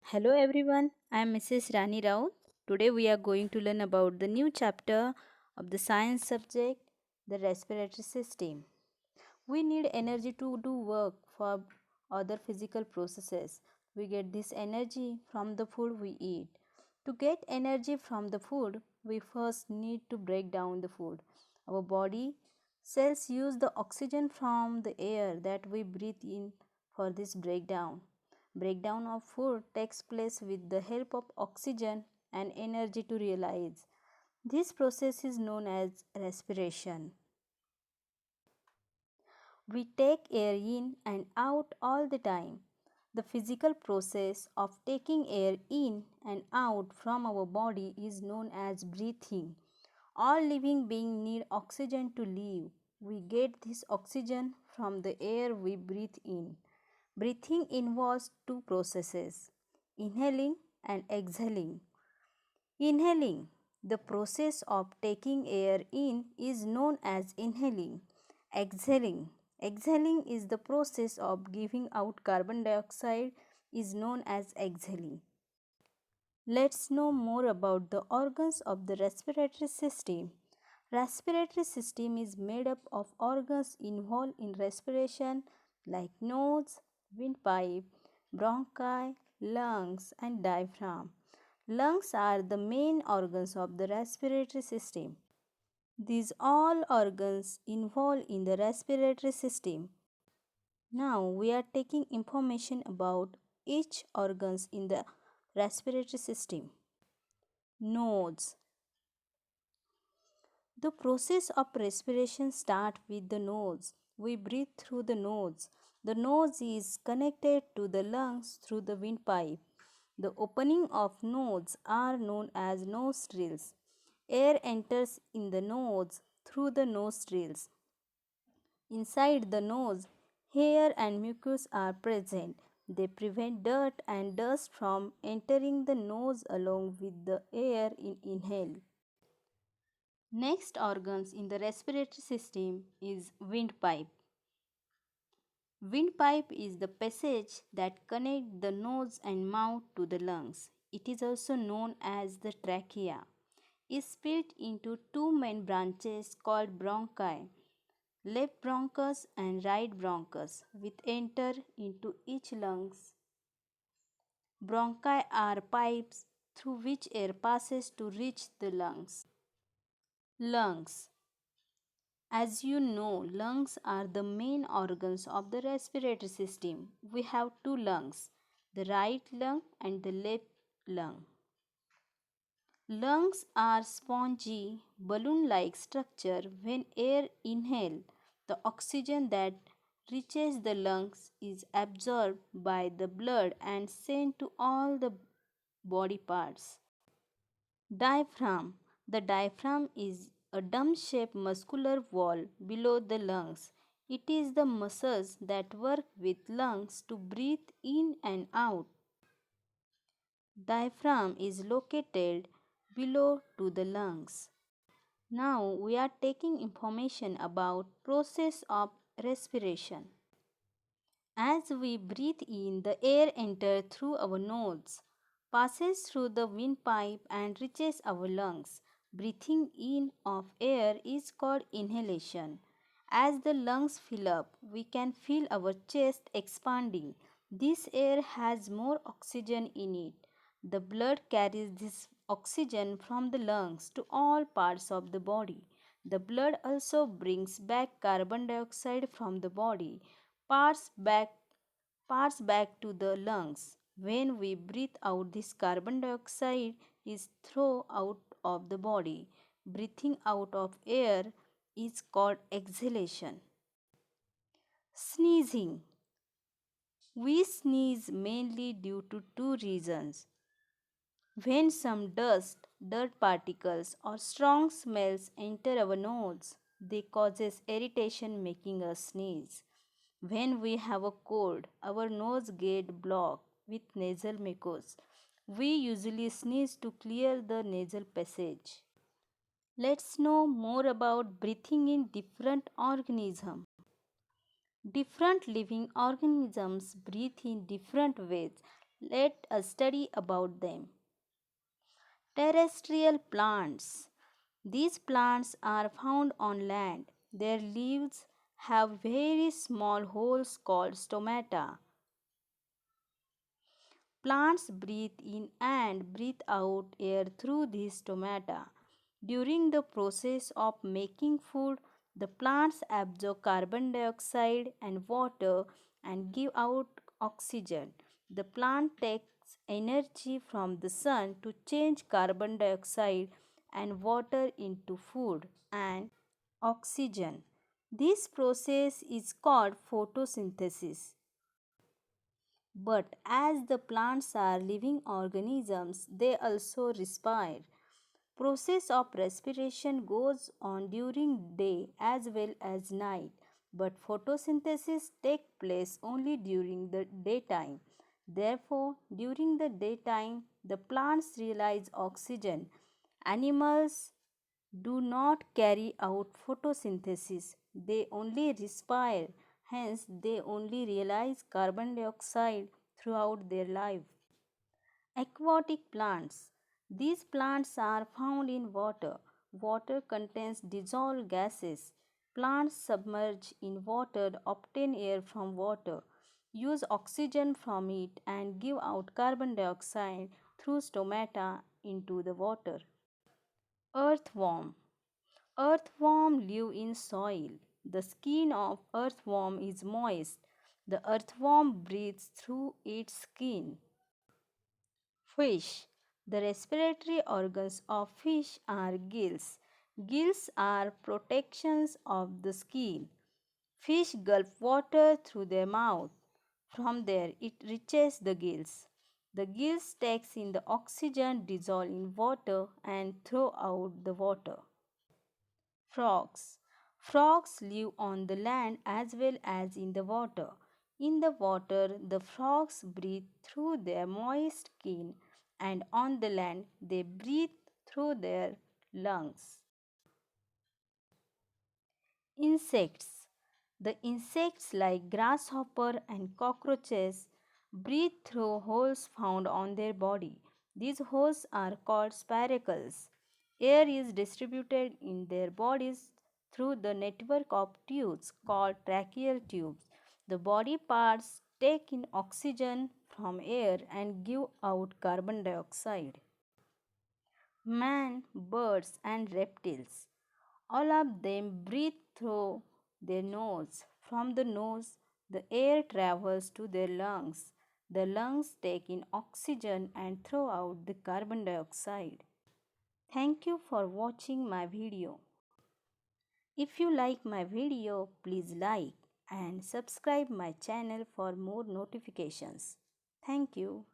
Hello everyone, I am Mrs. Rani Rao. Today we are going to learn about the new chapter of the science subject, the respiratory system. We need energy to do work for other physical processes. We get this energy from the food we eat. To get energy from the food, we first need to break down the food. Our body cells use the oxygen from the air that we breathe in for this breakdown. Breakdown of food takes place with the help of oxygen and energy to realize. This process is known as respiration. We take air in and out all the time. The physical process of taking air in and out from our body is known as breathing. All living beings need oxygen to live. We get this oxygen from the air we breathe in. Breathing involves two processes, inhaling and exhaling. Inhaling, the process of taking air in, is known as inhaling. Exhaling, exhaling is the process of giving out carbon dioxide, is known as exhaling. Let's know more about the organs of the respiratory system. Respiratory system is made up of organs involved in respiration like nose, windpipe, bronchi, lungs and diaphragm. Lungs are the main organs of the respiratory system. These all organs involved in the respiratory system. Now we are taking information about each organs in the respiratory system. Nose. The process of respiration starts with the nose. We breathe through the nose. The nose is connected to the lungs through the windpipe. The opening of nose are known as nostrils. Air enters in the nose through the nostrils. Inside the nose, hair and mucus are present. They prevent dirt and dust from entering the nose along with the air in inhale. Next organs in the respiratory system is windpipe. Windpipe is the passage that connects the nose and mouth to the lungs. It is also known as the trachea. It is split into two main branches called bronchi, left bronchus and right bronchus, which enter into each lungs. Bronchi are pipes through which air passes to reach the lungs. Lungs. As you know, lungs are the main organs of the respiratory system. We have two lungs, the right lung and the left lung. Lungs are spongy, balloon like structure. When air inhale, the oxygen that reaches the lungs is absorbed by the blood and sent to all the body parts. Diaphragm. The diaphragm is a dome-shaped muscular wall below the lungs. It is the muscles that work with lungs to breathe in and out. Diaphragm is located below to the lungs. Now we are taking information about process of respiration. As we breathe in, the air enters through our nose, passes through the windpipe and reaches our lungs. Breathing in of air is called inhalation. As the lungs fill up, we can feel our chest expanding. This air has more oxygen in it. The blood carries this oxygen from the lungs to all parts of the body. The blood also brings back carbon dioxide from the body parts back to the lungs. When we breathe out, this carbon dioxide is thrown out of the body. Breathing out of air is called exhalation. Sneezing. We sneeze mainly due to two reasons. When some dust, dirt particles or strong smells enter our nose, they causes irritation making us sneeze. When we have a cold, our nose get blocked with nasal mucus. We usually sneeze to clear the nasal passage. Let's know more about breathing in different organisms. Different living organisms breathe in different ways. Let us study about them. Terrestrial plants. These plants are found on land. Their leaves have very small holes called stomata. Plants breathe in and breathe out air through these stomata. During the process of making food, the plants absorb carbon dioxide and water and give out oxygen. The plant takes energy from the sun to change carbon dioxide and water into food and oxygen. This process is called photosynthesis. But as the plants are living organisms, they also respire. Process of respiration goes on during day as well as night, but photosynthesis takes place only during the daytime. Therefore, during the daytime, the plants release oxygen. Animals do not carry out photosynthesis, they only respire, hence, they only realize carbon dioxide throughout their life. Aquatic plants. These plants are found in water. Water contains dissolved gases. Plants submerge in water, obtain air from water, use oxygen from it, and give out carbon dioxide through stomata into the water. Earthworm. Earthworm live in soil. The skin of earthworm is moist. The earthworm breathes through its skin. Fish. The respiratory organs of fish are gills. Gills are protections of the skin. Fish gulp water through their mouth. From there it reaches the gills. The gills takes in the oxygen, dissolve in water and throw out the water. Frogs. Frogs live on the land as well as in the water. In the water, the frogs breathe through their moist skin, and on the land, they breathe through their lungs. Insects. The insects like grasshopper and cockroaches breathe through holes found on their body. These holes are called spiracles. Air is distributed in their bodies through the network of tubes called tracheal tubes. The body parts take in oxygen from air and give out carbon dioxide. Man, birds, and reptiles. All of them breathe through their nose. From the nose, the air travels to their lungs. The lungs take in oxygen and throw out the carbon dioxide. Thank you for watching my video. If you like my video, please like and subscribe my channel for more notifications. Thank you.